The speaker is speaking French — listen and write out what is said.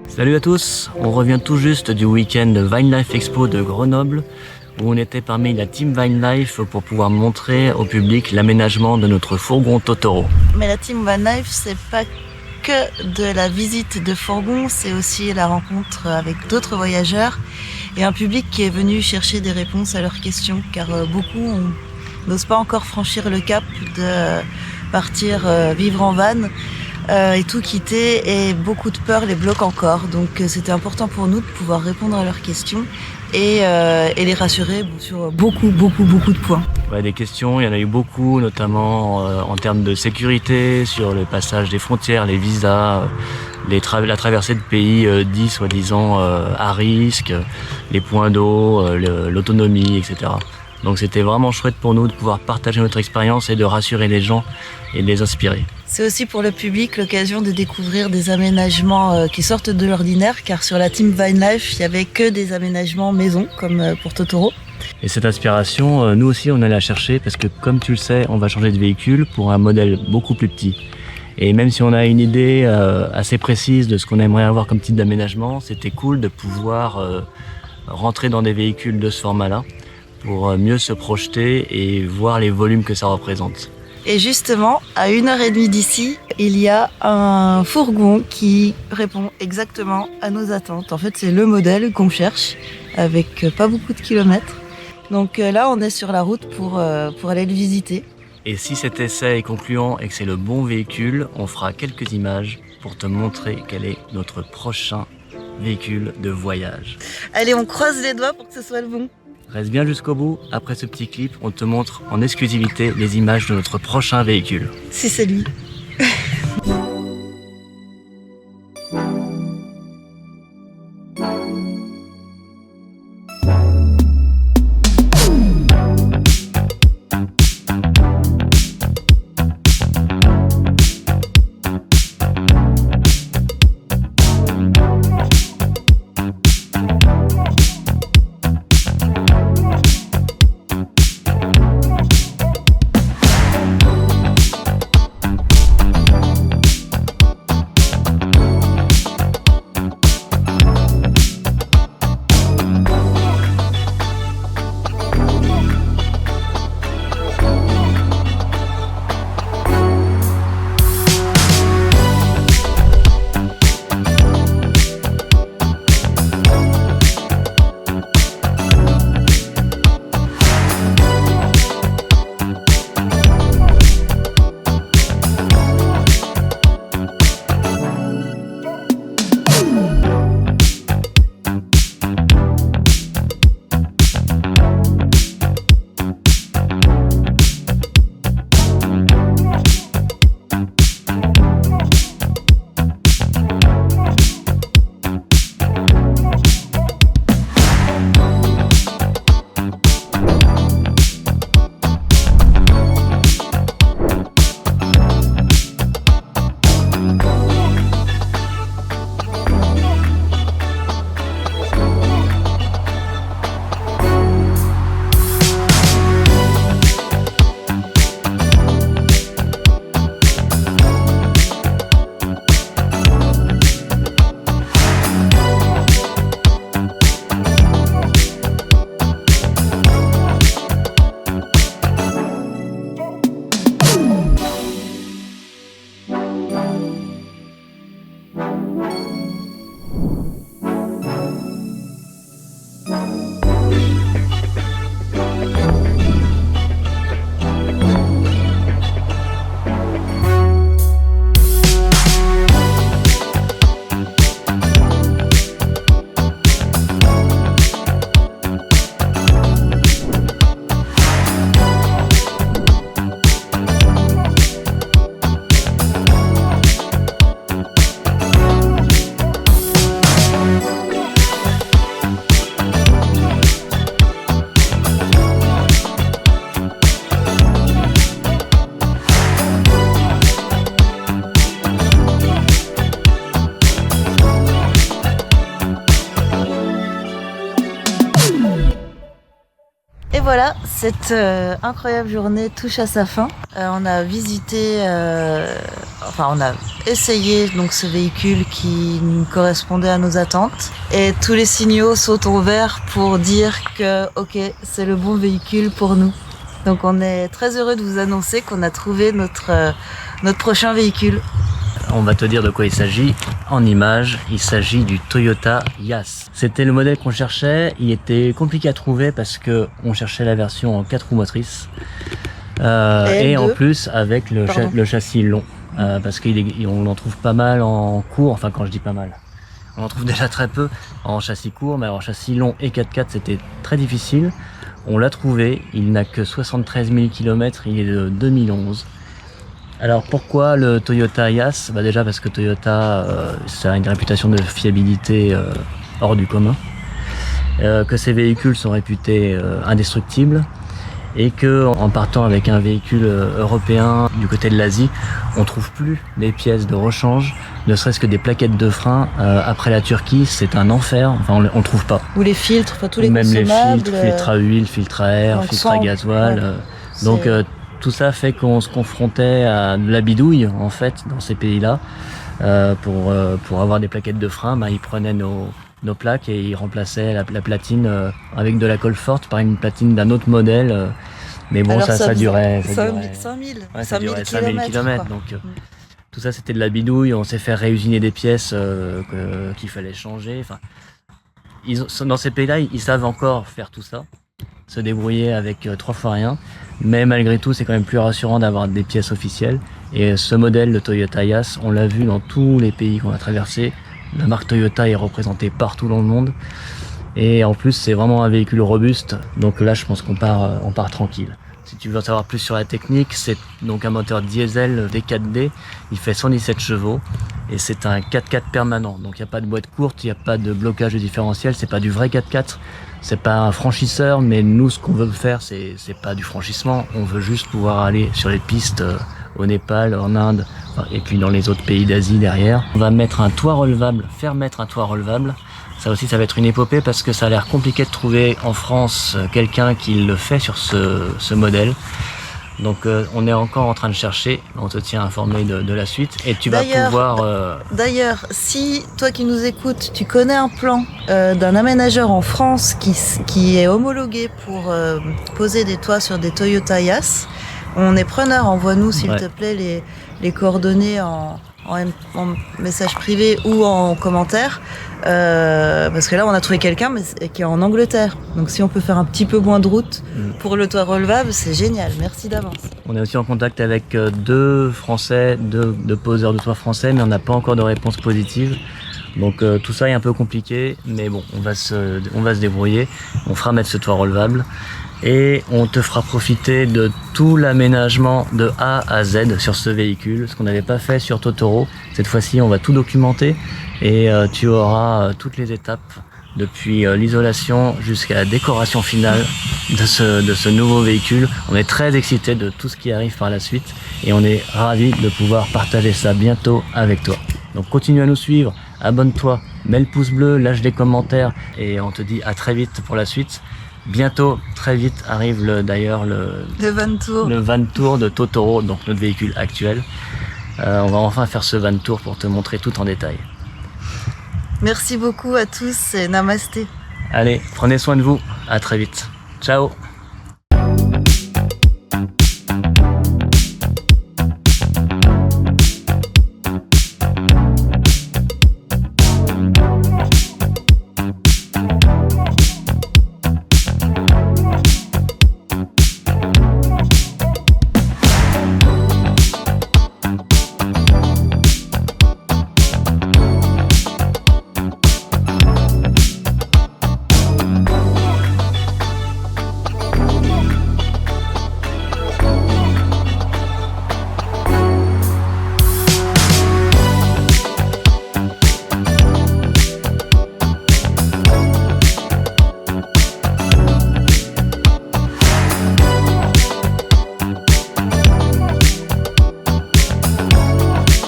Salut à tous, on revient tout juste du week-end Vinelife Expo de Grenoble où on était parmi la team Vinelife pour pouvoir montrer au public l'aménagement de notre fourgon Totoro. Mais la team Vinelife, c'est pas que de la visite de fourgon, c'est aussi la rencontre avec d'autres voyageurs et un public qui est venu chercher des réponses à leurs questions, car beaucoup n'osent pas encore franchir le cap de partir vivre en van et tout quitter, et beaucoup de peur les bloque encore. Donc c'était important pour nous de pouvoir répondre à leurs questions et les rassurer sur beaucoup de points. Ouais, des questions, il y en a eu beaucoup, notamment en termes de sécurité, sur le passage des frontières, les visas, la traversée de pays dits soi-disant à risque, les points d'eau, l'autonomie, etc. Donc c'était vraiment chouette pour nous de pouvoir partager notre expérience et de rassurer les gens et de les inspirer. C'est aussi pour le public l'occasion de découvrir des aménagements qui sortent de l'ordinaire, car sur la team Vinelife, il n'y avait que des aménagements maison, comme pour Totoro. Et cette inspiration, nous aussi on allait la chercher parce que comme tu le sais, on va changer de véhicule pour un modèle beaucoup plus petit. Et même si on a une idée assez précise de ce qu'on aimerait avoir comme type d'aménagement, c'était cool de pouvoir rentrer dans des véhicules de ce format-là pour mieux se projeter et voir les volumes que ça représente. Et justement, à 1h30 d'ici, il y a un fourgon qui répond exactement à nos attentes. En fait, c'est le modèle qu'on cherche, avec pas beaucoup de kilomètres. Donc là, on est sur la route pour aller le visiter. Et si cet essai est concluant et que c'est le bon véhicule, on fera quelques images pour te montrer quel est notre prochain véhicule de voyage. Allez, on croise les doigts pour que ce soit le bon. Reste bien jusqu'au bout, après ce petit clip, on te montre en exclusivité les images de notre prochain véhicule. C'est lui. voilà, cette incroyable journée touche à sa fin. On a visité on a essayé donc ce véhicule qui correspondait à nos attentes et tous les signaux sautent au vert pour dire que ok, c'est le bon véhicule pour nous. Donc on est très heureux de vous annoncer qu'on a trouvé notre prochain véhicule. On va te dire de quoi il s'agit. En images, il s'agit du Toyota Yass. C'était le modèle qu'on cherchait. Il était compliqué à trouver parce que on cherchait la version en 4 roues motrices. Et en plus avec le châssis long. Parce qu'on en trouve pas mal en cours. Enfin, quand je dis pas mal, on en trouve déjà très peu en châssis court. Mais en châssis long et 4x4, c'était très difficile. On l'a trouvé. Il n'a que 73 000 km. Il est de 2011. Alors pourquoi le Toyota Yass? Déjà parce que Toyota ça a une réputation de fiabilité hors du commun, que ces véhicules sont réputés indestructibles et que en partant avec un véhicule européen du côté de l'Asie, on trouve plus les pièces de rechange, ne serait-ce que des plaquettes de frein. Après la Turquie, c'est un enfer, on le trouve pas. Ou les filtres, tous les même consommables. Les filtres, filtre à huile, filtre à air, filtre à gasoil. Donc tout ça fait qu'on se confrontait à de la bidouille en fait dans ces pays-là. Pour avoir des plaquettes de frein, ils prenaient nos plaques et ils remplaçaient la platine avec de la colle forte par une platine d'un autre modèle. Mais bon, alors ça durait 5000 km. Donc tout ça c'était de la bidouille. On s'est fait réusiner des pièces qu'il fallait changer. Enfin, dans ces pays-là, ils savent encore faire tout ça, se débrouiller avec 3 fois rien. Mais malgré tout, c'est quand même plus rassurant d'avoir des pièces officielles. Et ce modèle, le Toyota Yass, on l'a vu dans tous les pays qu'on a traversés. La marque Toyota est représentée partout dans le monde. Et en plus, c'est vraiment un véhicule robuste. Donc là, je pense qu'on part tranquille. Si tu veux en savoir plus sur la technique, c'est donc un moteur diesel D4D. Il fait 117 chevaux. Et c'est un 4x4 permanent. Donc il n'y a pas de boîte courte, il n'y a pas de blocage de différentiel. C'est pas du vrai 4x4. C'est pas un franchisseur, mais nous, ce qu'on veut faire, c'est pas du franchissement. On veut juste pouvoir aller sur les pistes au Népal, en Inde, et puis dans les autres pays d'Asie derrière. On va mettre un toit relevable, faire mettre un toit relevable. Ça aussi, ça va être une épopée parce que ça a l'air compliqué de trouver en France quelqu'un qui le fait sur ce modèle. Donc on est encore en train de chercher, on te tient informé de la suite et tu vas pouvoir... D'ailleurs, si toi qui nous écoutes, tu connais un plan d'un aménageur en France qui est homologué pour poser des toits sur des Toyota Yass, on est preneur, envoie-nous s'il te plaît les coordonnées en message privé ou en commentaire. Parce que là on a trouvé quelqu'un qui est en Angleterre, donc si on peut faire un petit peu moins de route pour le toit relevable, c'est génial, merci d'avance. On est aussi en contact avec 2 Français, 2 poseurs de toit français, mais on n'a pas encore de réponse positive, donc tout ça est un peu compliqué, mais bon, on va se débrouiller, on fera mettre ce toit relevable et on te fera profiter de tout l'aménagement de A à Z sur ce véhicule, ce qu'on n'avait pas fait sur Totoro. Cette fois-ci on va tout documenter et tu auras toutes les étapes depuis l'isolation jusqu'à la décoration finale de ce nouveau véhicule. On est très excités de tout ce qui arrive par la suite et on est ravis de pouvoir partager ça bientôt avec toi. Donc continue à nous suivre, abonne-toi, mets le pouce bleu, lâche des commentaires et on te dit à très vite pour la suite. Bientôt, très vite, arrive le van tour de Totoro, donc notre véhicule actuel. On va enfin faire ce van tour pour te montrer tout en détail. Merci beaucoup à tous et namasté. Allez, prenez soin de vous, à très vite. Ciao.